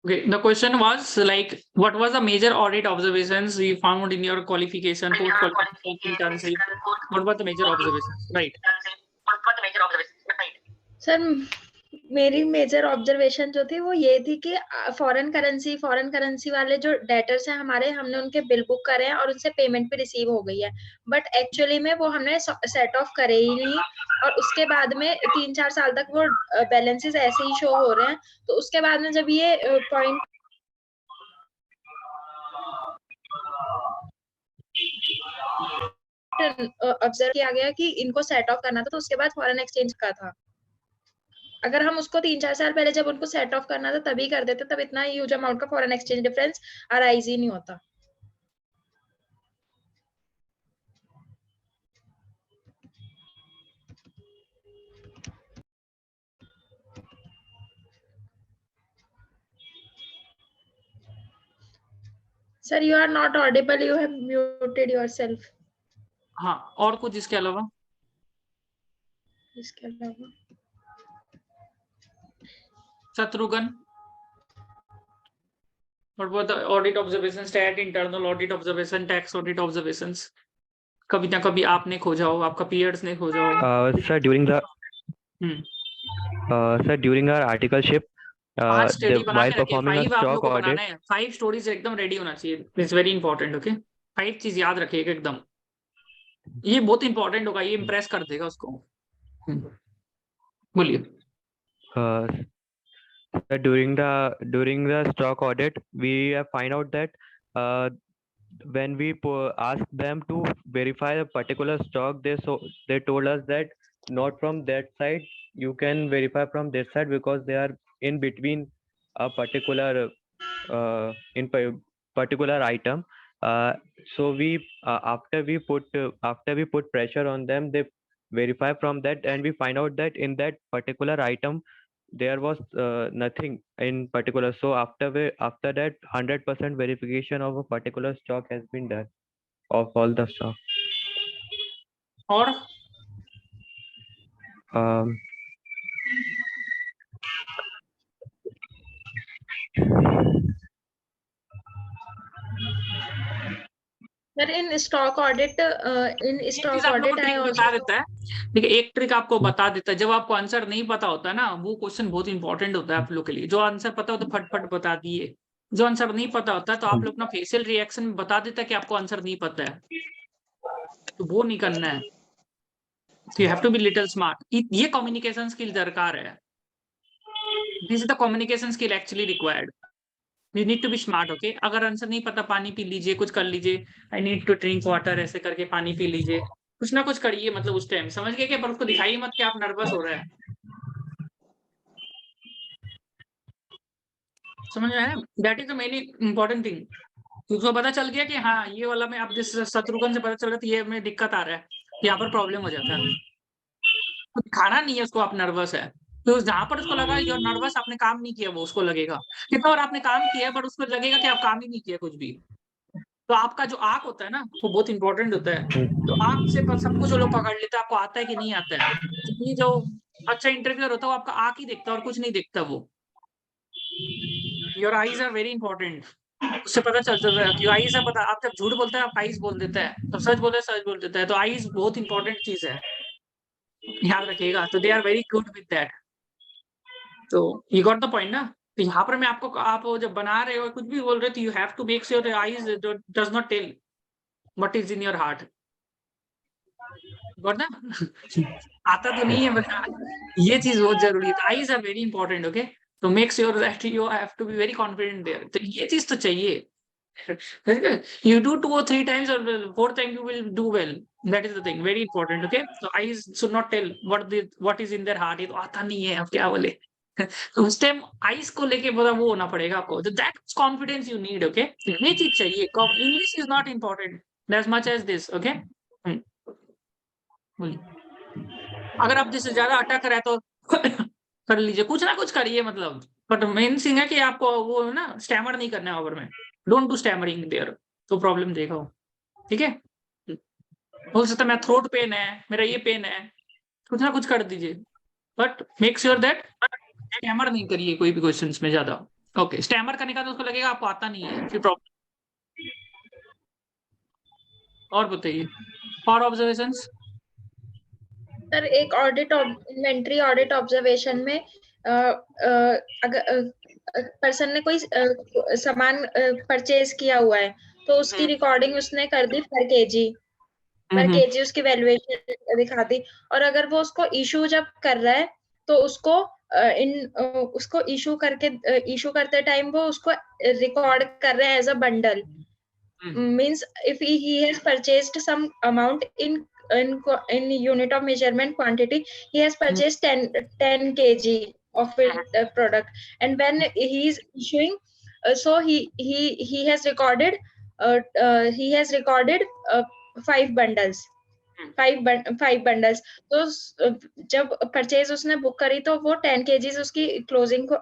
Okay, the question was like, what was the major audit observations you found in your qualification, post-qualification, internship? What were the major observations? Right. Sir मेरी major observation जो थी वो ये थी कि foreign currency वाले जो debtors हैं हमारे, हमने उनके बिल बुक करे हैं और उनसे पेमेंट भी रिसीव हो गई है, बट एक्चुअली में वो हमने सेट ऑफ करे ही नहीं, और उसके बाद में 3-4 साल तक वो बैलेंसेस ऐसे ही शो हो रहे हैं। तो उसके बाद में जब ये पॉइंट ऑब्जर्व किया गया कि इनको सेट ऑफ करना था, तो उसके बाद फॉरेन एक्सचेंज का था। अगर हम उसको 3-4 साल पहले जब उनको सेट ऑफ करना था तभी कर देते, तब इतना ह्यूज अमाउंट का फॉरेन एक्सचेंज डिफरेंस अराइज ही नहीं होता। Sir you are not audible, you have muted yourself. हाँ, और कुछ इसके अलावा? इसके अलावा Shatrughan, what were the audit observations, stat internal audit observation, tax audit observations? कभी ना कभी आपने खोजा हो, आपका पीरियड्स ने खोजा हो। Sir, during our articleship, 5 study बना while के रखिए, performing a 5 आप लोग stock को audit, बनाना है, 5 स्टोरीज एकदम रेडी होना चाहिए, इट्स वेरी इंपॉर्टेंट। ओके, 5 चीज याद रखिएगा एकदम, ये बहुत इंपॉर्टेंट होगा, ये इम्प्रेस कर देगा उसको। बोलिए। during the stock audit, we find out that when we ask them to verify a particular stock, they told us that not from that side, you can verify from this side because they are in between a particular particular item. So we after we put pressure on them, they verify from that, and we find out that in that particular item there was nothing in particular. So after that 100% verification of a particular stock has been done of all the stock. और sir in stock audit आप लोग को trick बता देता है। देखिए, एक trick आपको बता देता है, जब आपको आंसर नहीं पता होता है ना, वो क्वेश्चन बहुत इंपॉर्टेंट होता है आप लोग के लिए। जो आंसर पता होता है फटफट बता दिए, जो आंसर नहीं पता होता है तो आप लोग अपना फेशियल रिएक्शन में बता देता है कि आपको आंसर नहीं पता है, तो वो नहीं करना है। You have to be little smart, ये कम्युनिकेशन स्किल दरकार है। This is the communication skill actually required. You need to be smart. Okay, अगर आंसर नहीं पता, पानी पी लीजिए, कुछ कर लीजिए, I need to drink water, ऐसे करके पानी पी लीजिए, कुछ ना कुछ करिए, मतलब उस टाइम समझ गए क्या, पर उसको दिखाइए मत कि आप नर्वस हो रहे हैं। समझ में आया? That is the main important thing. उसको पता चल गया कि हाँ, ये वाला में आप जिस शत्रुघ्न से पता चल रहा था ये में दिक्कत आ रहा है, यहाँ पर प्रॉब्लम हो जाता है, तो दिखाना नहीं है उसको आप नर्वस है। तो जहां पर उसको लगा यूर नर्वस, आपने काम नहीं किया, वो उसको लगेगा कितना, और आपने काम किया बट उसको लगेगा कि आप काम ही नहीं किया कुछ भी। तो आपका जो आंख होता है ना, वो बहुत इंपॉर्टेंट होता है। तो आंख से सब कुछ वो लोग पकड़ लेते हैं, आपको आता है कि नहीं आता है। ये जो अच्छा इंटरव्यूअर होता है वो आपका आंख ही देखता है और कुछ नहीं देखता वो। Your eyes are very important. उससे पता चल जाता है कि आईज है, पता आप जब झूठ बोलते हैं आप आईज बोल देता है, तो सच बोलते सच बोल देता है, तो आईज बहुत इंपॉर्टेंट चीज है, याद रखिएगा। तो they are very good with that. तो यू गॉट द पॉइंट ना। तो यहाँ पर मैं आपको, आप जब बना रहे हो कुछ भी बोल रहे हो, तो you have to make sure eyes does not tell what is in your heart. Got ना? आता तो नहीं है बट ये चीज बहुत जरूरी है। Eyes are very important. Okay, तो make sure that you have to be very confident there. तो ये चीज तो चाहिए। You do 2 or 3 times, or 4th time you will do well. That is the thing, very important. Okay, so eyes should not tell what is in their heart. ये तो आता नहीं है, अब क्या बोले। तो उस टाइम आइस को लेके बड़ा वो होना पड़ेगा आपको, तो that confidence you need. Okay, ये चीज चाहिए। English is not important as much as this. Okay, अगर आप जिससे ज्यादा अटक रहे तो कर लीजिए, कुछ ना कुछ करिए मतलब। बट मेन थिंग है कि आपको वो ना स्टैमर नहीं करना है ओवर में। डोंट डू स्टैमरिंग देयर, तो प्रॉब्लम देखा हो। ठीक है, हो सकता है मेरा थ्रोट पेन है, मेरा ये पेन है, कुछ ना कुछ कर दीजिए, but make sure that stammer नहीं करिए कोई भी क्वेश्चंस में ज्यादा। ओके, स्टैमर करने का तो उसको लगेगा आपको आता नहीं है, फिर प्रॉब्लम। और बताइए, और ऑब्जर्वेशंस? सर एक ऑडिट इन्वेंट्री ऑडिट ऑब्जर्वेशन में अगर पर्सन ने कोई सामान परचेज किया हुआ है तो उसकी रिकॉर्डिंग उसने कर दी पर केजी उसकी वैल्यूएशन दिखा दी, और अगर वो उसको इशू जब कर रहा है तो उसको उसको इशू करते टाइम वो उसको रिकॉर्ड कर रहे हैं as a bundle. Means if he has purchased some amount in unit of measurement quantity, he has purchased 10 kg of product, and when he is issuing, so he has recorded he has recorded 5 bundles, 5 bundles। तो जब purchase उसने book करी तो वो 10 kg उसकी closing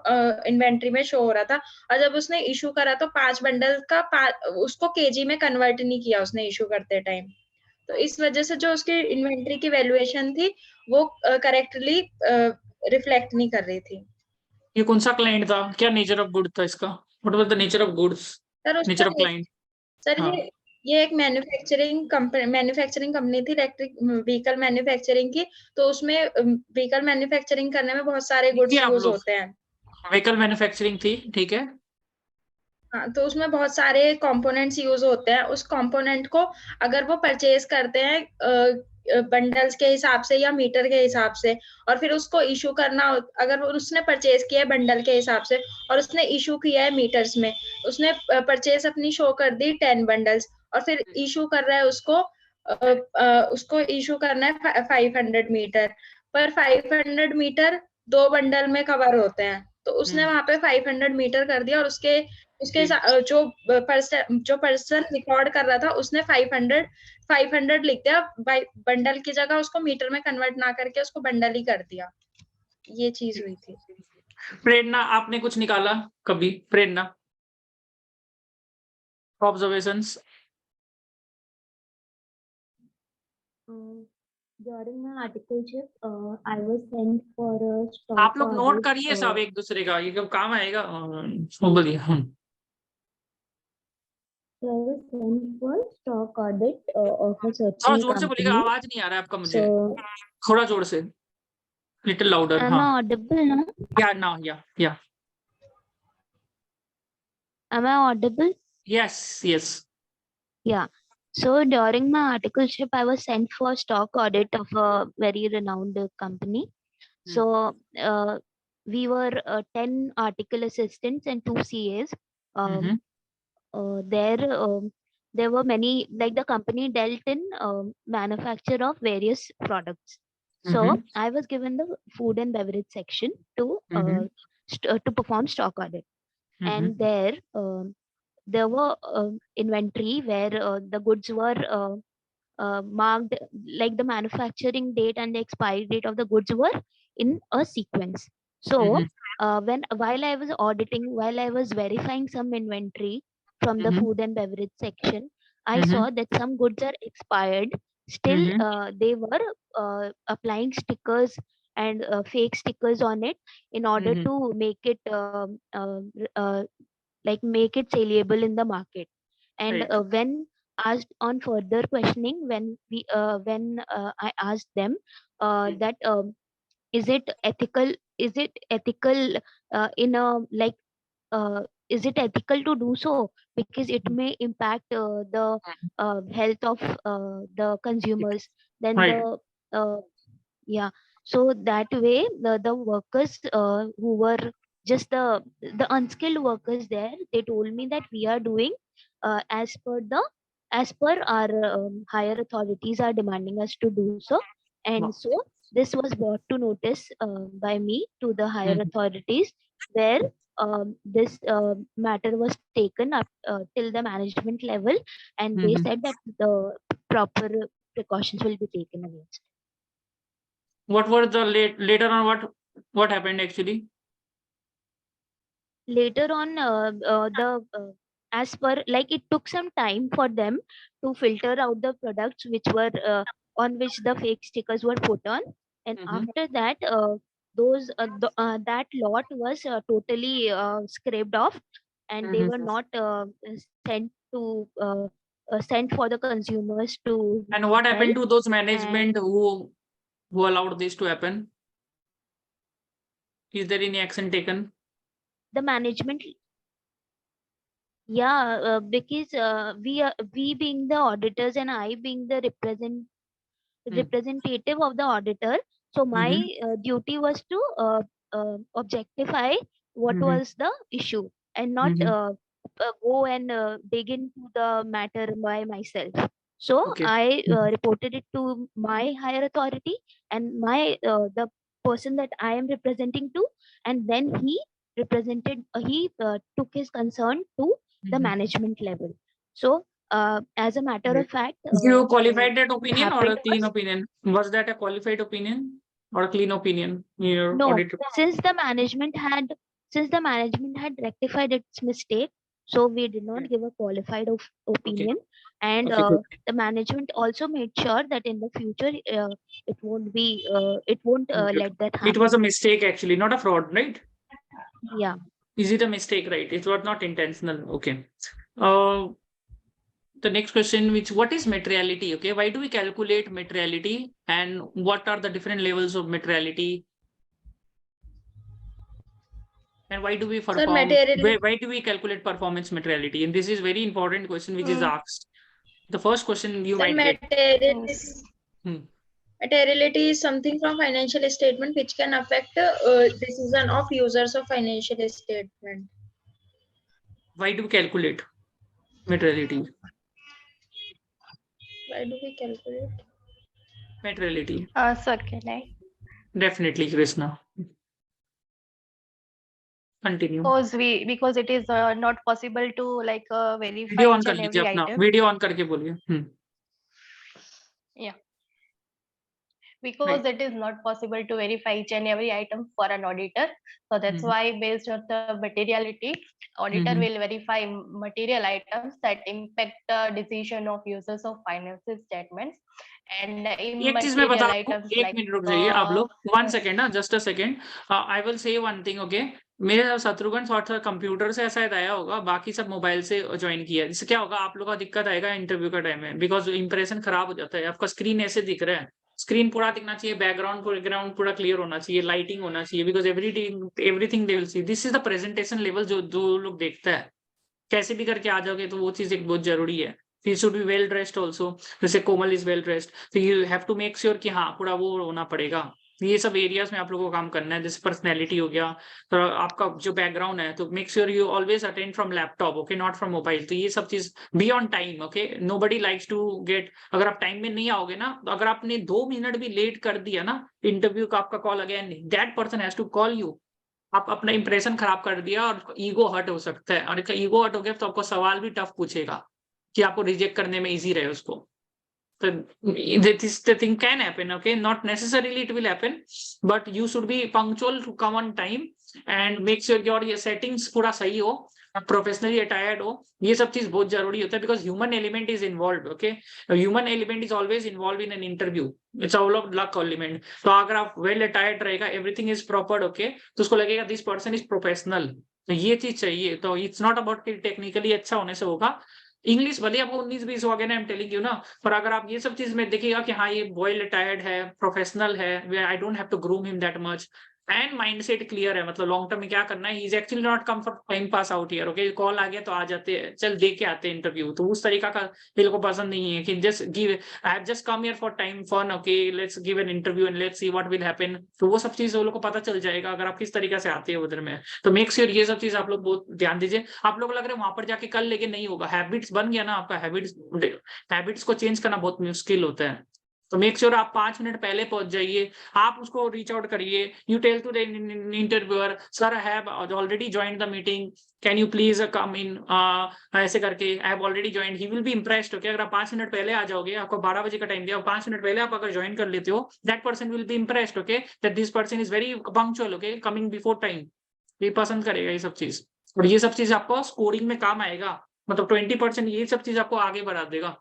inventory में show हो रहा था, और जब उसने इशू करा तो 5 बंडल का उसको केजी में कन्वर्ट नहीं किया उसने इशू करते टाइम। तो इस वजह से जो उसकी इन्वेंट्री की वैल्यूएशन थी वो करेक्टली रिफ्लेक्ट नहीं कर रही थी। ये कौन सा क्लाइंट था, क्या नेचर ऑफ गुड था इसका? What was the nature of goods, sir nature of client? Sir हाँ, ये एक मैन्युफैक्चरिंग कंपनी थी, इलेक्ट्रिक व्हीकल मैन्युफैक्चरिंग की। तो उसमें व्हीकल मैन्युफैक्चरिंग करने में बहुत सारे गुड्स आप यूज लोग होते हैं। व्हीकल मैन्युफैक्चरिंग थी, ठीक है। हाँ, तो उसमें बहुत सारे कंपोनेंट्स यूज होते हैं। उस कंपोनेंट को अगर वो परचेज करते हैं बंडल्स के हिसाब से या मीटर के हिसाब से, और फिर उसको इशू करना, अगर उसने परचेज किया है बंडल के हिसाब से और उसने इशू किया है मीटर्स में, उसने परचेज अपनी शो कर दी 10 बंडल्स, और फिर इशू कर रहा है उसको इशू करना है 500 मीटर, पर 500 मीटर 2 बंडल में कवर होते हैं। तो उसने वहां पे 500 मीटर कर दिया, और उसके जो पर्सन रिकॉर्ड कर रहा था उसने 500 लिख दिया, बंडल की जगह उसको मीटर में कन्वर्ट ना करके उसको बंडल ही कर दिया। ये चीज हुई थी। प्रेरणा, आपने कुछ निकाला कभी? प्रेरणा, observations? During my articleship, I was sent for a stock आप लोग नोट audit. करिए सब एक दूसरे का, ये कब काम आएगा। बोलिए। So I was sent for stock audit of a थोड़ा certain जोर से बोलिएगा, company. आवाज नहीं आ रहा है आपका मुझे। So थोड़ा जोर से, लिटिल लाउडर। am I हाँ, audible now? या ना, या Am I audible? Yes, yes. Yeah. So during my articleship, I was sent for stock audit of a very renowned company. So we were 10 article assistants and 2 CAs. There were many, like the company dealt in manufacture of various products. So I was given the food and beverage section to perform stock audit. And there were inventory where the goods were marked, like the manufacturing date and the expiry date of the goods were in a sequence. So while I was auditing, while I was verifying some inventory from the food and beverage section, I saw that some goods are expired. Still, they were applying stickers and fake stickers on it in order to make it like make it saleable in the market. And Right. When asked on further questioning, when I asked them that is it ethical, in a like is it ethical to do so, because it may impact the health of the consumers, then Right. uh, yeah, so that way the workers who were just the unskilled workers there, they told me that we are doing as per our higher authorities are demanding us to do so. And so this was brought to notice by me to the higher authorities, where this matter was taken up till the management level, and they said that the proper precautions will be taken against. What were the later on? What happened actually? Later on, as per, like, it took some time for them to filter out the products which were on which the fake stickers were put on, and after that those that lot was totally scraped off, and they were not sent to sent for the consumers to And what happened sell. to those management who allowed this to happen? Is there any action taken? The management, yeah, because we being the auditors and I being the representative of the auditor, so my duty was to objectify what was the issue, and not go and dig into the matter by myself. So Okay. I reported it to my higher authority, and my the person that I am representing to, and then he took his concern to the management level. So as a matter Okay. of fact, You qualified that what opinion or a happened clean was, opinion? Was that a qualified opinion or a clean opinion in your no, audit? since the management had rectified its mistake, so we did not Okay. give a qualified Okay. opinion. And Okay. Good. the management also made sure that in the future it won't Okay. let that It was happen. a mistake actually, not a fraud, right? Yeah. Is it a mistake, right? It was not intentional. Okay. The next question, what is materiality? Okay. Why do we calculate materiality, and what are the different levels of materiality? And why do we Sir, perform? materiality. Why do we calculate performance materiality? And this is very important question which is asked. The first question you Sir, might get. materiality is something from financial statement which can affect decision of users of financial statement. Why do we calculate materiality? Why do we calculate? Materiality. Sir, can I? Definitely, Krishna. Continue. Because it is not possible to like verify video on each कर and लीजिए every अपना, item. Video on करके बोलिए. Because it is not possible to verify each and every item for an auditor. So that's why, based on the materiality, auditor will verify material items that impact the decision of users of financial statements, and एक चीज मैं immaterial बता दूं, items एक like minute रुक जाइए आप लोग, 1 second ना, just a second. I will say one thing, okay? मेरे शत्रुघ्न थोड़ा कंप्यूटर से शायद आया होगा, बाकी सब मोबाइल से ज्वाइन किया है. इससे क्या होगा, आप लोग का दिक्कत आएगा इंटरव्यू का टाइम में, बिकॉज इंप्रेशन खराब हो जाता है. आपका स्क्रीन ऐसे दिख रहा है, स्क्रीन पूरा दिखना चाहिए, बैकग्राउंड पूरा क्लियर होना चाहिए, लाइटिंग होना चाहिए, because everything they will see. This is the presentation level जो लोग देखता है. कैसे भी करके आ जाओगे तो वो चीज एक बहुत जरूरी है. You should be well dressed also. जैसे कोमल is well dressed, so you have to make sure कि हाँ पूरा वो होना पड़ेगा. ये सब एरियाज में आप लोगों को काम करना है. जैसे पर्सनैलिटी हो गया, तो आपका जो बैकग्राउंड है, तो make sure you always attend from laptop, okay, not from mobile. तो ये सब चीज be on time, okay. Nobody likes to get, अगर आप टाइम में नहीं आओगे ना, तो अगर आपने 2 मिनट भी लेट कर दिया ना इंटरव्यू का, आपका call again, that person has to call you. आप अपना इंप्रेशन खराब कर दिया और ईगो हर्ट हो सकता है, और ईगो हर्ट हो गया तो आपको सवाल भी टफ पूछेगा कि आपको रिजेक्ट करने में इजी रहे उसको. तो this the thing can happen, okay, not necessarily it will happen, but you should be punctual to come on time and make sure your ये settings पूरा सही हो, प्रोफेशनली अटायर्ड हो. ये सब चीज बहुत जरूरी होता है, because human element is involve, okay. Human element is always involve in an interview. It's all of luck element. तो अगर आप वेल अटायर्ड रहेगा, एवरीथिंग इज प्रॉपर, ओके, तो उसको लगेगा दिस पर्सन इज प्रोफेशनल. तो ये चीज चाहिए. तो इट्स नॉट अबाउट कि टेक्निकली अच्छा होने से होगा. इंग्लिश भले आपको 19-20 हो गया ना, आई एम टेलिंग यू ना, पर अगर आप ये सब चीज में देखिएगा कि हाँ ये वेल अटायर्ड है, प्रोफेशनल है, I don't have to groom him that much, and mindset clear है, मतलब लॉन्ग टर्म में क्या करना है. Is actually not come for time pass out here, okay. Call आ गया तो आ जाते हैं, चल दे के आते हैं इंटरव्यू. तो उस तरीका का ये लोगों को पसंद नहीं है कि just give, I have just come here for time fun, okay, let's give an interview and let's see what will happen. तो वो सब चीज वो लोग को पता चल जाएगा अगर आप किस तरीके से आते हैं उधर में. तो मेक श्योर ये सब चीज आप लोग बहुत ध्यान दीजिए. आप लोग लग रहा है वहां पर जाके कल लेके नहीं होगा, हैबिट्स बन गया ना आपका, हैबिट्स को चेंज करना बहुत मुश्किल होता है. तो मेक श्योर आप 5 मिनट पहले पहुंच जाइए. आप उसको रीच आउट करिए. You tell to the interviewer, sir I have already joined the meeting, can you please come in, ऐसे करके, I have already joined. He will be impressed, okay. अगर आप 5 मिनट पहले आ जाओगे, आपको 12 बजे का टाइम दिया, 5 मिनट पहले आप अगर ज्वाइन कर लेते हो, that person will be impressed, okay, that this person is very punctual, okay, coming before time. ये पसंद करेगा ये सब चीज, और ये सब चीज आपको स्कोरिंग में काम आएगा. मतलब 20% ये सब चीज आपको आगे बढ़ा देगा.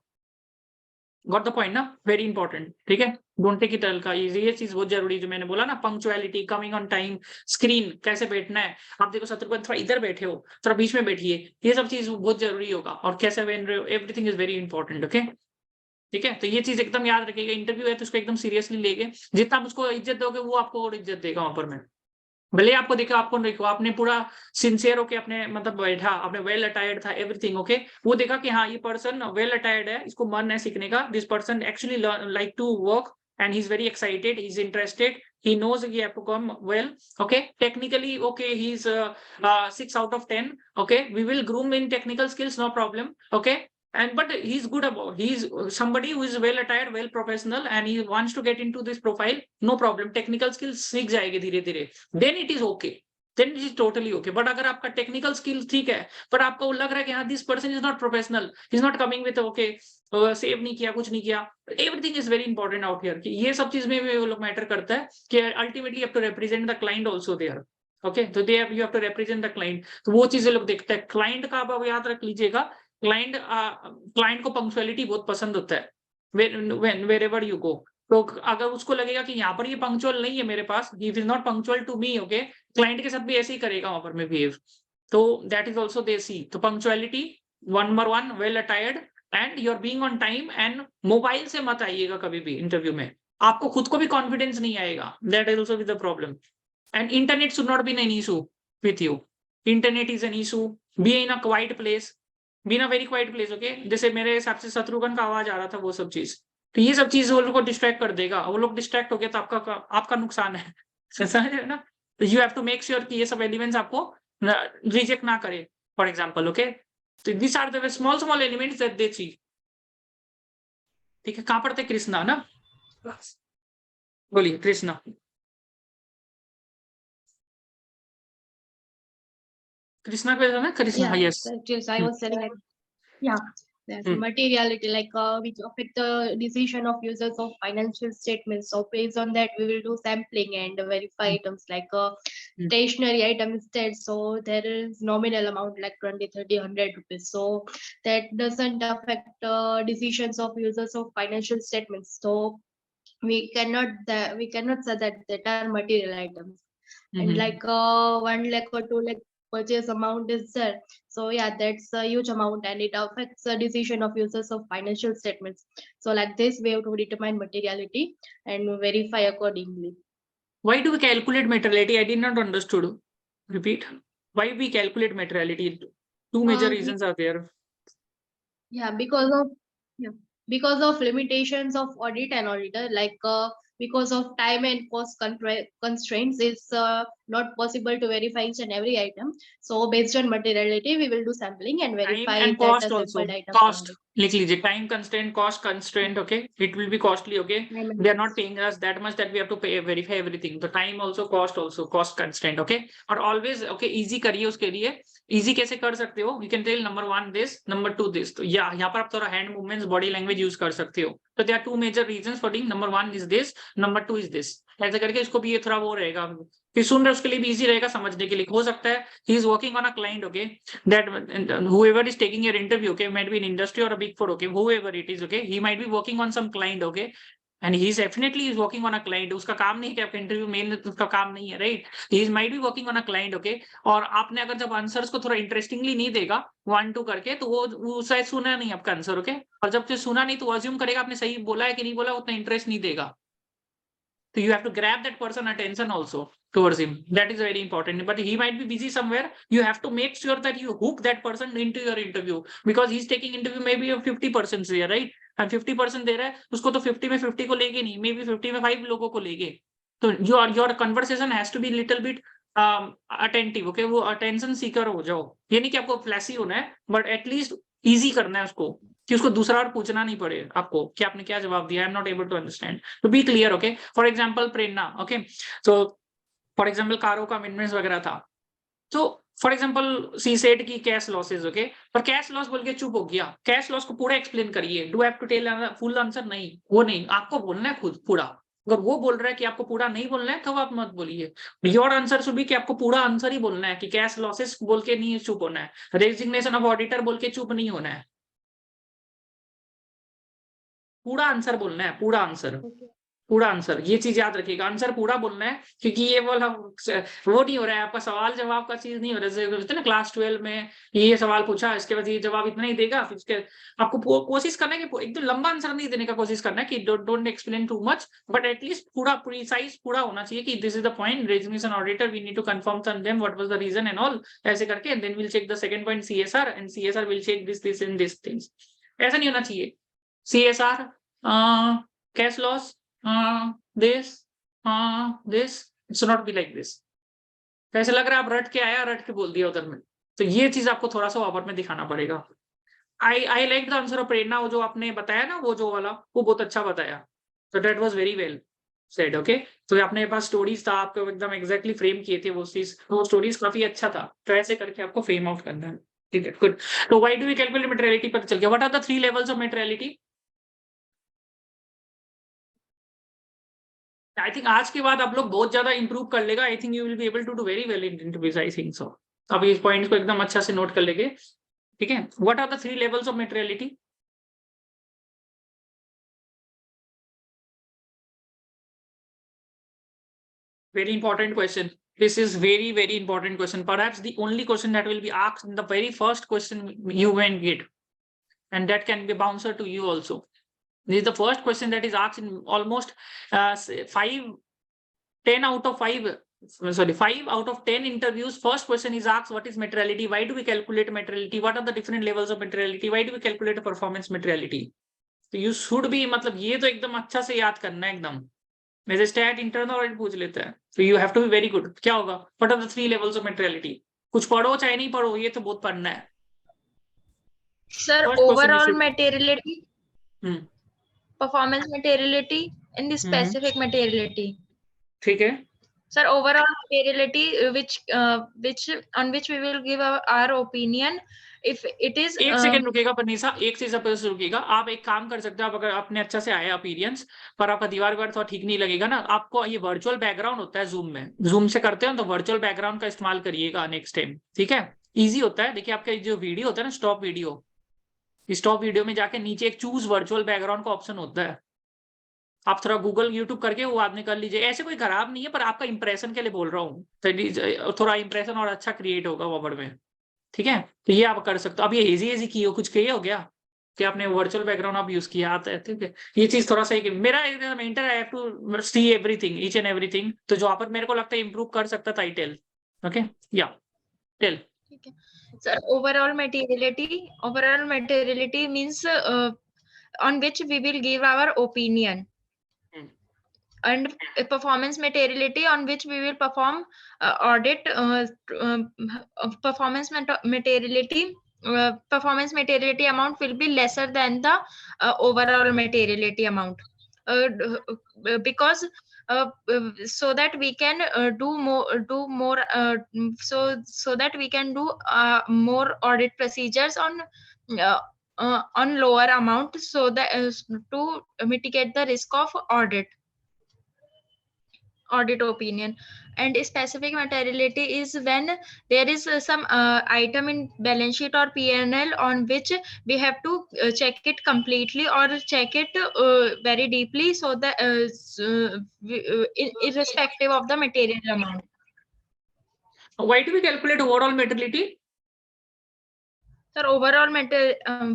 गॉट द पॉइंट ना, वेरी इंपॉर्टेंट, ठीक है। डोंट टेक इट हल्का, ये चीज बहुत जरूरी, जो मैंने बोला ना, punctuality, coming on time, screen कैसे बैठना है, आप देखो शत्रुघ्न थोड़ा इधर बैठे हो, थोड़ा बीच में बैठिए, ये सब चीज बहुत जरूरी होगा, और कैसे बन रहे हो, everything is very important, okay, ठीक है। तो ये चीज एकदम याद रखिएगा, इंटरव्यू है तो उसको एकदम सीरियसली लेके, जितना आप उसको इज्जत दोगे वो आपको और इज्जत देगा वहां पर। मैं भले आपको देखा, आपको देखो, आपने पूरा सिंसियर होके अपने मतलब बैठा, आपने वेल अटायर्ड था, एवरीथिंग ओके, वो देखा कि हाँ ये पर्सन वेल अटायर्ड है, इसको मन है सीखने का, this person actually like to work and he is very excited, he is interested, he knows he have to come well, okay, technically okay, he's 6 out of 10, okay, we will groom in technical skills, no problem, okay, and but he's good about, he's somebody who is well attired, well professional, and he wants to get into this profile, no problem, technical skills सीख जाएगी धीरे धीरे, then it is okay, then it is totally okay. But अगर आपका technical skill ठीक है, पर आपको लग रहा है कि हाँ this person is not professional, is not coming with okay, save नहीं किया, कुछ नहीं किया, everything is very important out here, कि ये सब चीज में वो लोग मैटर करता है, कि ultimately you have to represent the client also there, okay, तो they have, you have to represent the client, तो वो चीजें लोग देखते हैं, क्लाइंट का आप याद रख लीजिएगा, क्लाइंट को पंक्चुअलिटी बहुत पसंद होता है, wherever you go, तो अगर उसको लगेगा कि यहाँ पर ये पंक्चुअल नहीं है मेरे पास, he is not punctual to me, okay, client के साथ भी ऐसे ही करेगा वहां पर मैं बिहेव, तो that is also they see, तो punctuality number 1, well attired and you are being on time, and mobile से मत आइएगा कभी भी इंटरव्यू में, आपको खुद को भी कॉन्फिडेंस नहीं आएगा, that is also the problem, and internet should not be an issue with you, internet is an issue, be in a quite place, be in a very quite place, okay, जैसे मेरे हिसाब से शत्रुघ्न का आवाज आ रहा था, वो सब चीज, तो ये सब चीज वो लोग को डिस्ट्रैक्ट कर देगा, वो लोग डिस्ट्रैक्ट हो गया तो आपका नुकसान है, समझ रहे हो ना, तो you have to make sure कि ये सब एलिमेंट्स आपको रिजेक्ट ना करे, फॉर एग्जांपल, ओके, तो this are the small elements that they see, ठीक है। कहां पढ़ते कृष्णा ना, बोलिए कृष्णा, कृष्णा पे ना, Krishna, Yeah, yes, just I was telling like, yeah, there's materiality, like which affect the decision of users of financial statements. So based on that, we will do sampling and verify items like stationary item instead. So there is nominal amount like 20, 30, 100 rupees. So that doesn't affect decisions of users of financial statements. So we cannot say that that are material items. And like 1 lakh or 2 lakh purchase amount is there, so yeah, that's a huge amount and it affects the decision of users of financial statements. So like this we have to determine materiality and verify accordingly. why do we calculate materiality? I did not understood, repeat, why we calculate materiality? Two major reasons are there. Yeah, because of limitations of audit and auditor, like because of time and cost constraints, it's not possible to verify each and every item. So based on materiality, we will do sampling and verify Time and that cost the also, sampled items cost, are लिख लीजिए, time constraint, cost constraint, okay, it will be costly, okay, time and they are not cost. paying us that much that we have to pay, verify everything, so time also, cost constraint, okay, और always okay, easy करिए उसके लिए, easy कैसे कर सकते हो, you can tell number 1 this, number 2 this, तो यहाँ पर आप थोड़ा hand movements, body language use कर सकते हो, तो there are 2 major reasons for doing, number 1 is this, number 2 is this, ऐसे करके इसको भी ये थोड़ा वो रहेगा, फिर सुन रहे उसके लिए भी इजी रहेगा समझने के लिए, हो सकता है he is working on a client, okay, that whoever is taking your interview, okay, might be in industry or a big four, okay, whoever it is, okay, he might be working on some client, okay, and he is definitely is working on a client, उसका काम नहीं है कि आपका interview main उसका काम नहीं है, right, he is might be working on a client, okay, और आपने अगर जब आंसर्स को थोड़ा इंटरेस्टिंगली नहीं देगा 1 2 करके, तो वो शायद सुना नहीं आपका आंसर, ओके, और जब से सुना नहीं तो अज्यूम करेगा आपने सही बोला है कि नहीं बोला, उतना इंटरेस्ट नहीं देगा, so you have to grab that person attention also towards him, that is very important, but he might be busy somewhere, you have to make sure that you hook that person into your interview, because he's taking interview maybe 50% there, right, and 50% दे रहा है उसको, तो 50 में 50 को लेके नहीं, maybe 50 में 5 लोगों को लेके, तो your conversation has to be little bit attentive, okay, वो attention seeker हो जाओ, ये नहीं कि आपको flashy होना है, but at least easy करना है उसको, कि उसको दूसरा और पूछना नहीं पड़े आपको कि आपने क्या जवाब दिया, I am not able to understand, तो be clear, okay, for example Prerna, okay, तो फॉर एग्जांपल कारों का अमेंडमेंट्स वगैरह था, तो फॉर एग्जांपल सी सेड की कैश लॉसेस, ओके, पर कैश लॉस बोल के चुप हो गया, कैश लॉस को पूरा एक्सप्लेन करिए, do have to tell full answer, नहीं, वो नहीं, आपको बोलना है खुद पूरा, अगर वो बोल रहा है कि आपको पूरा नहीं बोलना है, तो आप मत बोलिए, योर आंसर शुड बी कि आपको पूरा आंसर ही बोलना है, कि कैश लॉसेस बोल के नहीं चुप होना है, रेजिग्नेशन ऑफ ऑडिटर बोल के चुप नहीं होना है, पूरा आंसर बोलना है, पूरा आंसर, पूरा आंसर, ये चीज याद रखिएगा, आंसर पूरा बोलना है, क्योंकि ये वाला वो नहीं हो रहा है आपका, सवाल जवाब का चीज नहीं हो रहा है। जैसे ना क्लास 12 में ये सवाल पूछा, इसके बाद ये जवाब इतना ही देगा, फिर उसके आपको कोशिश करना है कि एकदम लंबा आंसर नहीं देने का कोशिश करना है, कि don't explain too much, but at least पूरा प्रिसाइज पूरा होना चाहिए कि this is the point, resolution auditor, we need to confirm from them what was the reason and all, ऐसे करके then will check the second point CSR and CSR will check this in this things. ऐसा नहीं होना चाहिए, CSR cash loss this it's not be like this, तो ऐसा लग रहा है आप रट के आया, रट के बोल दिया उधर में, तो ये चीज आपको थोड़ा सा ओवर में दिखाना पड़ेगा। I like the answer of Prerna, वो जो आपने बताया ना, वो जो वाला, वो बहुत अच्छा बताया, तो that was very well said. Okay, तो अपने पास स्टोरीज था, आपको एकदम एग्जैक्टली फ्रेम किए थे वो चीज, वो स्टोरीज काफी अच्छा था, तो ऐसे करके आपको फ्रेम आउट करना है। ठीक है, गुड। तो why do we calculate materiality, पता चल गया। What are the 3 levels of materiality? I think आज के बाद आप लोग बहुत ज्यादा इंप्रूव कर लेगा, I think you will be able to do very well in interviews, I think so. अब इस पॉइंट्स को एकदम अच्छा से नोट कर लेंगे, ठीक है। What are the 3 levels of materiality? Very important question. This is very, very important question. Perhaps the only question that will be asked in the very first question you will get. And that can be bouncer to you also. This is the first question that is asked in almost 5 out of 10 interviews. First question is asked, what is materiality? Why do we calculate materiality? What are the different levels of materiality? Why do we calculate performance materiality? So you should be, मतलब ये तो एकदम अच्छा से याद करना है एकदम। मेरे स्टैट इंटरनल ऑडिट पूछ लेता है, तो you have to be very good. क्या होगा? What are the 3 levels of materiality? कुछ पढ़ो चाहे नहीं पढ़ो, ये तो बहुत पढ़ना है। Sir overall materiality, performance materiality and the specific materiality. ठीक है sir, overall materiality which on which we will give our opinion if it is। एक सेकंड रुकेगा पनीसा, एक चीज आप रुकेगा। आप एक काम कर सकते हो, आप अगर आपने अच्छा से आया अपीरियंस पर आपका दीवार थोड़ा ठीक नहीं लगेगा ना, आपको ये वर्चुअल बैकग्राउंड होता है जूम में, जूम से करते हो तो वर्चुअल बैकग्राउंड का इस्तेमाल करिएगा नेक्स्ट टाइम, ठीक है। इजी होता है। देखिए आपका जो वीडियो होता है ना, स्टॉप वीडियो में जाके नीचे एक चूज वर्चुअल बैकग्राउंड का ऑप्शन होता है, आप थोड़ा गूगल यूट्यूब करके वो आदमी कर लीजिए। ऐसे कोई खराब नहीं है, पर आपका इंप्रेशन के लिए बोल रहा हूँ, तो थोड़ा इंप्रेशन और अच्छा क्रिएट होगा वर्ड में, ठीक है। तो ये आप कर सकते हो। अब ये इजी की हो, कुछ कहिए हो गया कि आपने वर्चुअल बैकग्राउंड आप यूज किया आता है, ठीक है। ये चीज थोड़ा सा मेरा mentor, I have to see everything, each and everything, तो जो आप मेरे को लगता है इंप्रूव कर सकता था, टेल। ओके, या टेल। ठीक है sir, overall materiality means on which we will give our opinion, and performance materiality on which we will perform audit, performance materiality amount will be lesser than the overall materiality amount, because so that we can do more so that we can do more audit procedures on lower amount, so that to mitigate the risk of audit opinion. And specific materiality is when there is some item in balance sheet or P&L on which we have to check it completely or check it very deeply, so that irrespective of the material amount. Why do we calculate overall materiality? Sir, overall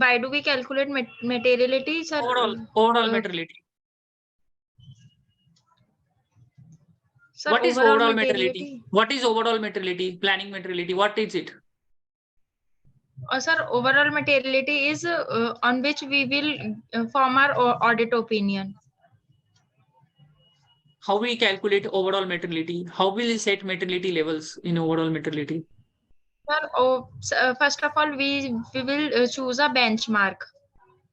why do we calculate materiality, sir? Overall materiality. Sir, what is overall materiality? What is overall materiality? Planning materiality, what is it? Sir, overall materiality is on which we will form our audit opinion. How we calculate overall materiality? How will we set materiality levels in overall materiality? Sir, first of all, we will choose a benchmark.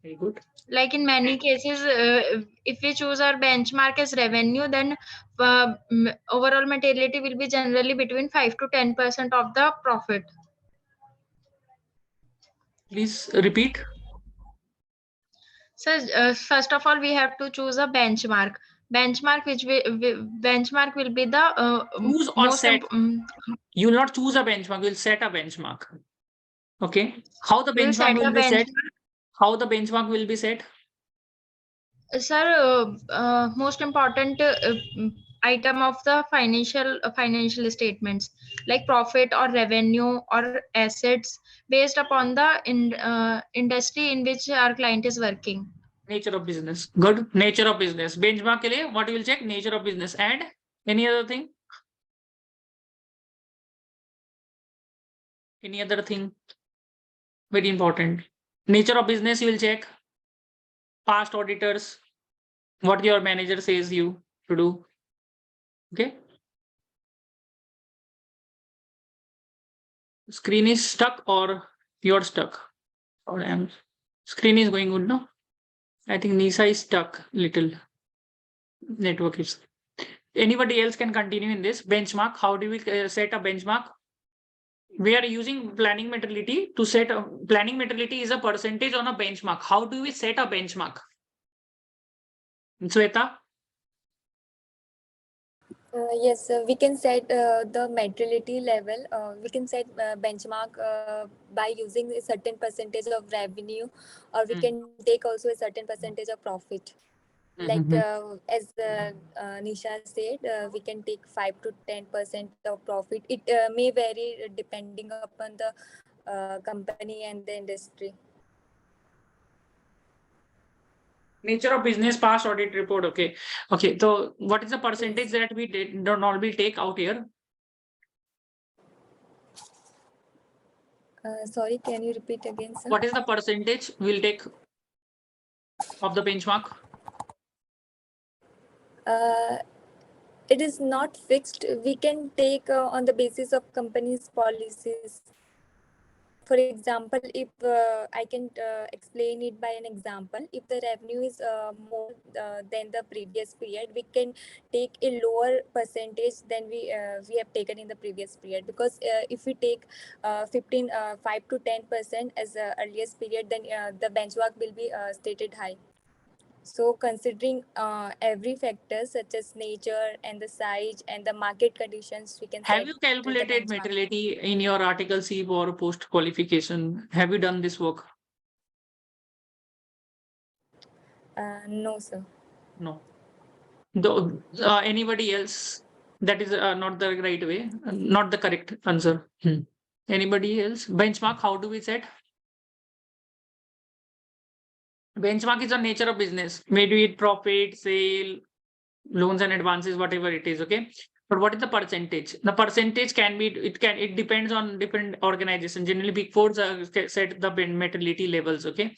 Very good. Like in many cases, if we choose our benchmark as revenue, then overall materiality will be generally between 5 to 10% of the profit. Please repeat. So first of all, we have to choose a benchmark. Benchmark will be the choose or set. You will not choose a benchmark. You will set a benchmark. Okay. How the benchmark will be set? How the benchmark will be set? Sir, most important item of the financial statements, like profit or revenue or assets, based upon the industry in which our client is working. Nature of business. Good. Nature of business. Benchmark के लिए what you will check? Nature of business. And any other thing? Any other thing? Very important. Nature of business you will check. Past auditors. What your manager says you to do. Okay. Screen is stuck or you're stuck? Or am screen is going good, no? I think Nisa is stuck little. Network is. Anybody else can continue in this benchmark? How do we set a benchmark? We are using planning materiality to set a planning materiality is a percentage on a benchmark. How do we set a benchmark? Sweta? Yes, we can set the materiality level. We can set benchmark by using a certain percentage of revenue, or we can take also a certain percentage of profit. Like as Nisha said, we can take 5 to 10% of profit. It may vary depending upon the company and the industry. Nature of business past audit report. Okay. Okay. So what is the percentage that we did don't normally take out here? Sorry, can you repeat again, sir? What is the percentage we'll take of the benchmark? It is not fixed. We can take on the basis of company's policies. For example, if I can explain it by an example, if the revenue is more than the previous period, we can take a lower percentage than we have taken in the previous period. Because if we take 5 to 10% as the earliest period, then the benchmark will be stated high. So considering every factor such as nature and the size and the market conditions, we can have you calculated materiality in your article C or post qualification? Have you done this work? No, sir. No. Though, anybody else? That is not the right way, not the correct answer. Anybody else? Benchmark, how do we set? Benchmark is the nature of business. Maybe it profit, sale, loans and advances, whatever it is. Okay. But what is the percentage? The percentage can be, it depends on different organizations. Generally, Big Four set the materiality levels. Okay.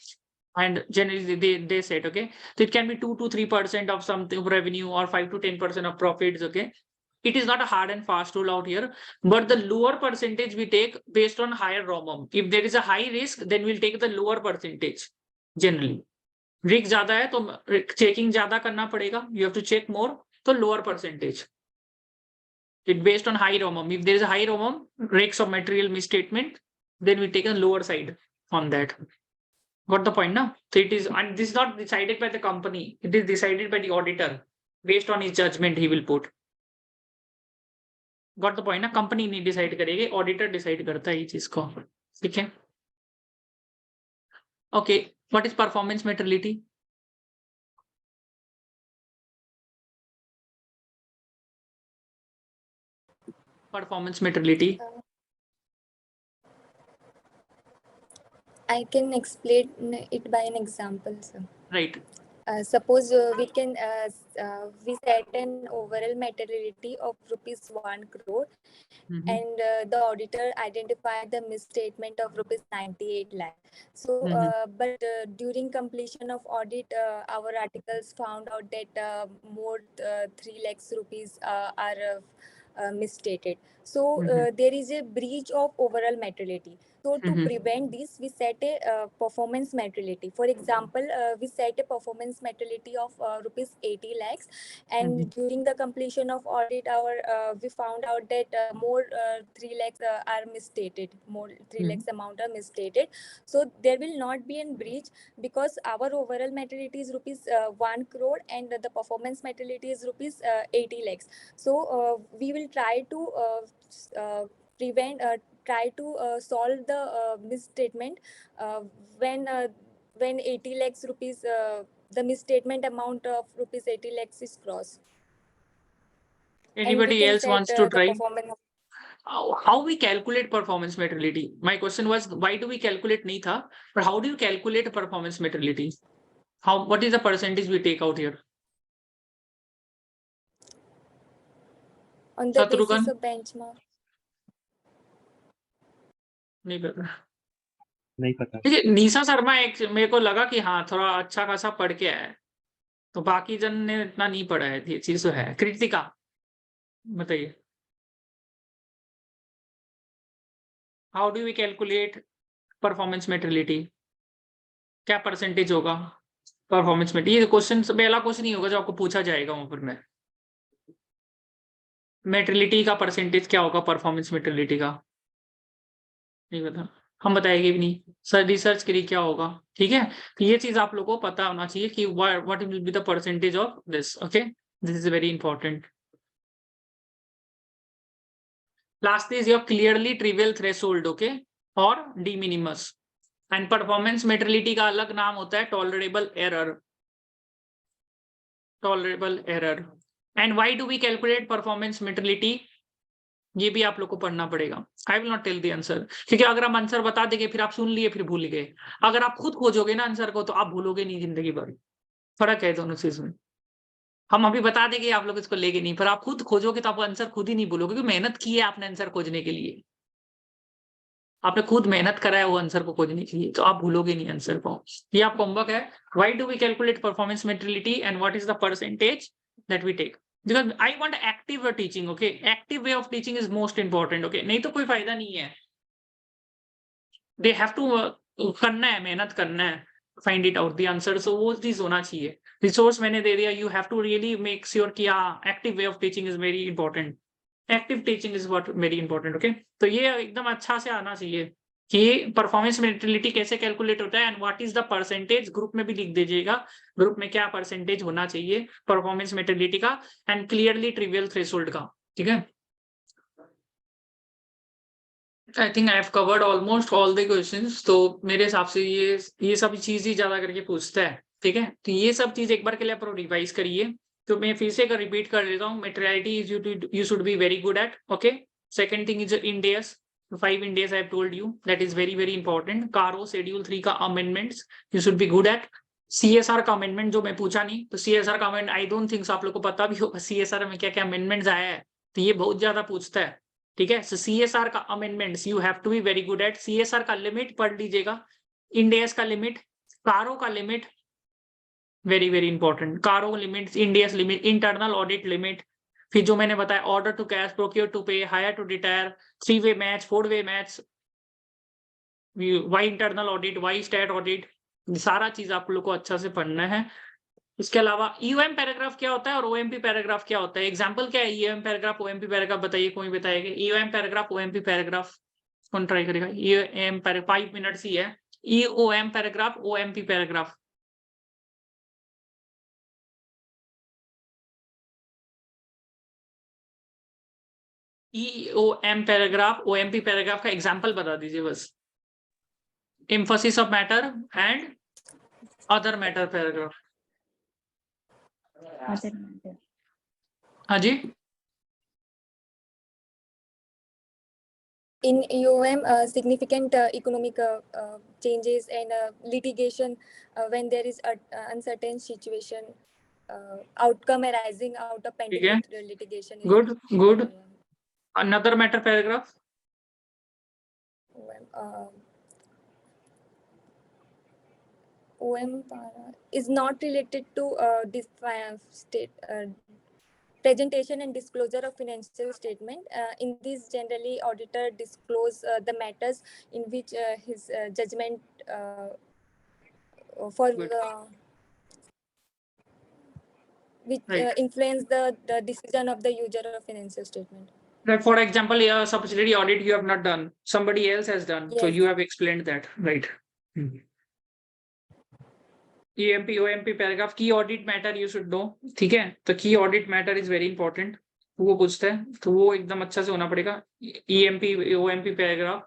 And generally they set, okay. So it can be 2 to 3% of something revenue or 5 to 10% of profits. Okay. It is not a hard and fast rule out here, but the lower percentage we take based on higher ROMM. If there is a high risk, then we'll take the lower percentage generally. Risk ज्यादा है तो checking ज्यादा करना पड़ेगा, you have to check more, तो lower percentage. It based on high ROMM. If there is a high ROMM, risks of material misstatement, then we take a lower side on that. Got the point now? So it is, and this is not decided by the company, it is decided by the auditor based on his judgment he will put. Got the point ना? Company नहीं decide करेगी, auditor decide करता है ये चीज को. ठीक है? Okay. What is performance materiality? Performance materiality. I can explain it by an example, sir. Right. Suppose we set an overall materiality of rupees 1 crore, and the auditor identified the misstatement of rupees 98 lakh. So, but during completion of audit, our articles found out that more 3 lakhs rupees are misstated. So there is a breach of overall materiality. So to prevent this, we set a performance materiality. For example, we set a performance materiality of rupees 80 lakhs, and during the completion of audit, we found out that more 3 lakhs are misstated. More 3 lakhs amount are misstated. So there will not be a breach because our overall materiality is rupees 1 crore and the performance materiality is rupees 80 lakhs. So we will try to try to solve the misstatement when 80 lakhs rupees the misstatement amount of rupees 80 lakhs is crossed. And we Anybody can else set, wants to the try? performance. How we calculate performance materiality? My question was, why do we calculate नहीं था, but how do you calculate performance materiality? What is the percentage we take out here? On the basis Shatrughan? of benchmark. नहीं पता। नहीं पता। देखिए निशा शर्मा एक मेरे को लगा कि हाँ थोड़ा अच्छा खासा पढ़ के आया है, तो बाकी जन ने इतना नहीं पढ़ा है, ये चीज तो है। कृतिका बताइए, how do we calculate performance materiality? क्या परसेंटेज होगा परफॉर्मेंस में? ये क्वेश्चन पहला क्वेश्चन ही होगा जो आपको पूछा जाएगा वहां पर में। मेटेरियलिटी का परसेंटेज क्या होगा परफॉर्मेंस मेटेरियलिटी का? नहीं पता, हम बताएंगे भी नहीं सर, रिसर्च के लिए क्या होगा। ठीक है, तो ये चीज आप लोगों को पता होना चाहिए कि what will be the percentage of this. Okay, this is very important. Last is your clearly trivial threshold, okay, और de minimis. And performance materiality का अलग नाम होता है tolerable error. Tolerable error. And why do we calculate performance materiality? ये भी आप लोग को पढ़ना पड़ेगा। I will not tell the answer, क्योंकि अगर हम आंसर बता देंगे फिर आप सुन लिए फिर भूल गए। अगर आप खुद खोजोगे ना आंसर को तो आप भूलोगे नहीं जिंदगी भर। फर्क है दोनों चीज में। हम अभी बता देंगे, आप लोग इसको लेके नहीं, पर आप खुद खोजोगे तो आप आंसर खुद ही नहीं भूलोगे, क्योंकि मेहनत की है आपने आंसर खोजने के लिए। आपने खुद मेहनत करा है वो आंसर को खोजने के लिए, तो आप भूलोगे नहीं आंसर को। ये आपका होमवर्क है। Why do we calculate performance materiality and what is the percentage that we take? Because I want active teaching, okay? Active way of teaching is most important, okay? नहीं तो कोई फायदा नहीं है। They have to करना है, मेहनत करना है, find it out the answer, so वो चीज होना चाहिए। रिसोर्स मैंने दे दिया, you have to really make sure कि हाँ active way of teaching is very important. Active teaching is what very important, okay? तो ये एकदम अच्छा से आना चाहिए कि परफॉर्मेंस मेटेरियलिटी कैसे कैलकुलेट होता है and what is the percentage. Group में भी लिख दीजिएगा, ग्रुप में क्या परसेंटेज होना चाहिए परफॉर्मेंस मेटेरियलिटी का एंड क्लियरली ट्रिवियल थ्रेशोल्ड का। ठीक है, I think I have covered almost all the questions. तो मेरे हिसाब से ये सब चीज ही ज्यादा करके पूछता है। ठीक है, तो ये सब चीज एक बार के लिए आप रिवाइज करिए। तो मैं फिर से रिपीट कर देता हूँ, materiality is you should be very good at, okay. Second thing is end S, 5 Ind AS I have told you, that is very very important. Caro Schedule 3 का amendments you should be good at. CSR का amendment जो मैं पूछा नहीं, तो CSR का amendment I don't think so आप लोग को पता भी होगा CSR में क्या क्या amendments आया है, तो ये बहुत ज्यादा पूछता है। ठीक है, so CSR का amendments you have to be very good at. CSR का लिमिट पढ़ लीजिएगा, Ind AS का लिमिट, कारो का limit very very important. CARO limit, Ind AS limit, internal audit limit, फिर जो मैंने बताया order to cash, procure to pay, hire to retire, 3-way match, 4-way match, why internal audit, why stat audit, सारा चीज आप लोग को अच्छा से पढ़ना है। इसके अलावा ईओएम पैराग्राफ क्या होता है और ओएमपी पैराग्राफ क्या होता है? एग्जांपल क्या है ईओएम पैराग्राफ ओएमपी पैराग्राफ? बताइए, कोई बताएगा? ईओएम पैराग्राफ ओएमपी पैराग्राफ कौन ट्राई करेगा? ईओएम पैराग्राफ 5 मिनट्स ही है। EOM paragraph, OMP paragraph, EOM paragraph, OMP paragraph का एग्जांपल बता दीजिए बस। Emphasis of matter and other matter paragraph. हाँ जी, In UOM, significant economic changes and litigation when there is a uncertain situation, outcome arising out of pending litigation. Good, good. Another matter paragraph. OM is not related to presentation and disclosure of financial statement. In this, generally, auditor disclose the matters in which his judgment for which influence the decision of the user of financial statement. Like for example, a subsidiary audit you have not done, somebody else has done. Yes. So you have explained that, right? EMP, OMP paragraph, key audit matter you should know. ठीक है, तो key audit matter is very important. वो पूछता है, तो वो एकदम अच्छा से होना पड़ेगा। EMP, OMP paragraph,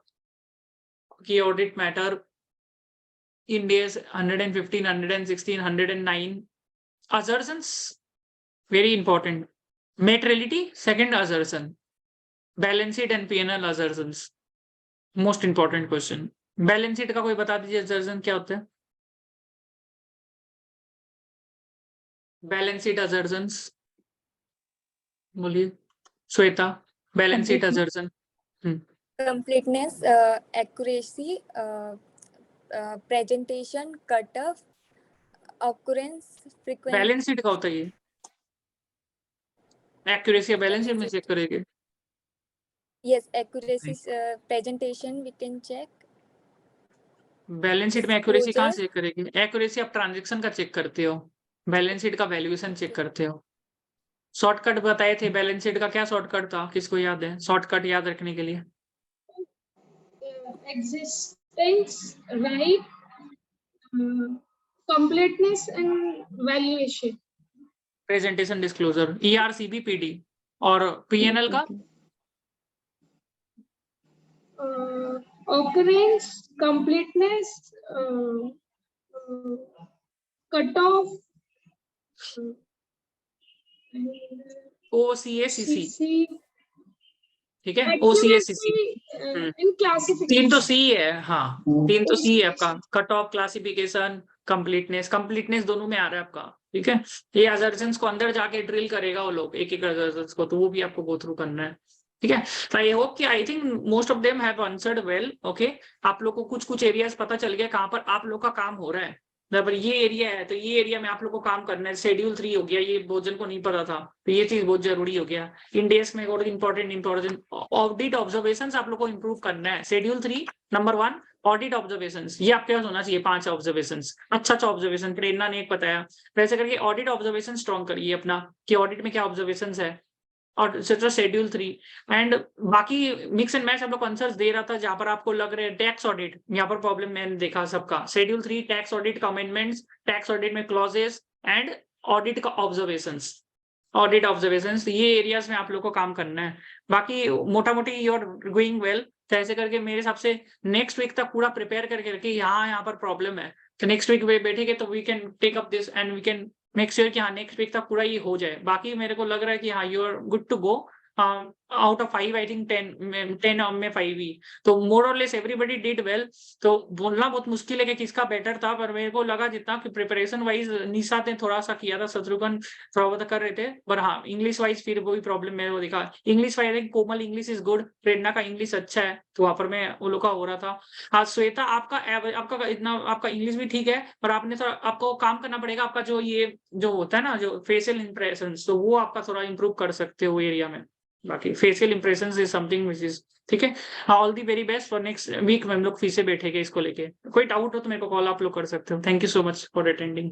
key audit matter, Ind AS 115, 116, 109. Assertions, very important. Materiality, second assertion. Balance sheet and P&L assertions, most important question. Balance sheet का कोई बता दीजिए assertion क्या होता है? बैलेंस शीट assertions बोलिए Shweta. Balance sheet assertion. Completeness, accuracy, presentation, cut-off, occurrence, frequency. Balance sheet का होता है ये. एक्यूरेसी बैलेंस शीट में चेक करेंगे. Yes, accuracy, presentation we can check. Balance sheet में एक्यूरेसी कहाँ Disclosure. चेक करेंगे? एक्यूरेसी आप ट्रांजैक्शन का चेक करते हो, बैलेंस शीट का वैल्यूएशन चेक करते हो. शॉर्टकट बताए थे बैलेंस शीट का, क्या शॉर्टकट था? किसको याद है शॉर्टकट याद रखने के लिए? Existence, right, completeness and valuation. Presentation, disclosure, ERCB, PD. और P&L का Occurrence, completeness, cut-off, OCACC. ठीक है, OCACC. in classification. 3 तो C है. हाँ 3 तो C है आपका. कट ऑफ, क्लासिफिकेशन, कंप्लीटनेस दोनों में आ रहा है आपका. ठीक है, ये assertions को अंदर जाके ड्रिल करेगा वो लोग एक एक assertions को, तो वो भी आपको गो थ्रू करना है. ठीक है, तो आई होप कि I think most of them have answered well. Okay, आप लोग को कुछ एरियाज पता चल गया कहाँ पर आप लोग का काम हो रहा है. पर ये एरिया है तो ये एरिया में आप लोग को काम करना है. शेड्यूल 3 हो गया, ये भोजन को नहीं पता था तो ये चीज बहुत जरूरी हो गया. इंडेस में और इंपॉर्टेंट ऑडिट ऑब्जर्वेशंस आप लोग को इंप्रूव करना है. शेड्यूल 3 नंबर 1 ऑडिट ऑब्जर्वेशंस, ये आपके पास होना चाहिए 5 ऑब्जर्वेशंस. अच्छा ऑब्जर्वेशन प्रेरणा ने एक बताया, वैसे करके ऑडिट ऑब्जर्वेशन स्ट्रॉन्ग करिए अपना कि ऑडिट में क्या ऑब्जर्वेशंस है. और शेड्यूल 3 एंड बाकी मिक्स एंड मैच आप लोग आंसर्स दे रहा था जहां पर आपको लग रहे हैं. टैक्स ऑडिट, यहाँ पर प्रॉब्लम मैंने देखा सबका. शेड्यूल 3 टैक्स ऑडिट का अमेंडमेंट्स, टैक्स ऑडिट में क्लॉजेस एंड ऑडिट का ऑब्जर्वेशंस. ऑडिट ऑब्जर्वेशंस, ये एरियाज में आप लोग को काम करना है. बाकी मोटा मोटी यू आर गोइंग वेल. तो ऐसे करके मेरे हिसाब से नेक्स्ट वीक तक पूरा प्रिपेयर करके रखिए. यहाँ पर प्रॉब्लम है तो नेक्स्ट वीक बैठेंगे तो we can take up this and we can make sure कि हाँ नेक्स्ट वीक तक पूरा ये हो जाए. बाकी मेरे को लग रहा है कि हाँ you are good to go. Out of 5 I think 10 में 5 ही. तो मोर और लेस एवरीबडी डिड वेल. तो बोलना बहुत मुश्किल है कि किसका बेटर था, पर मेरे को लगा जितना कि प्रिपरेशन वाइज निशा ने थोड़ा सा किया था, शत्रुघ्न थोड़ा बहुत कर रहे थे. पर हाँ इंग्लिश वाइज फिर वही प्रॉब्लम मेरे को दिखा. English wise Komal English is good, Prerna का इंग्लिश अच्छा है तो वहां पर मैं वो लोग का हो रहा था. हाँ श्वेता आपका इतना आपका इंग्लिश भी ठीक है, पर आपने थोड़ा आपको काम करना पड़ेगा. आपका जो ये जो होता है ना जो फेशियल इंप्रेशन, तो वो आपका थोड़ा इंप्रूव कर सकते हो एरिया में. बाकी facial impressions is something which is ठीक है. All the very best for next week में हम लोग फिर से बैठेंगे इसको लेके. कोई डाउट हो तो मेरे को कॉल आप लोग कर सकते हो. Thank you so much for attending.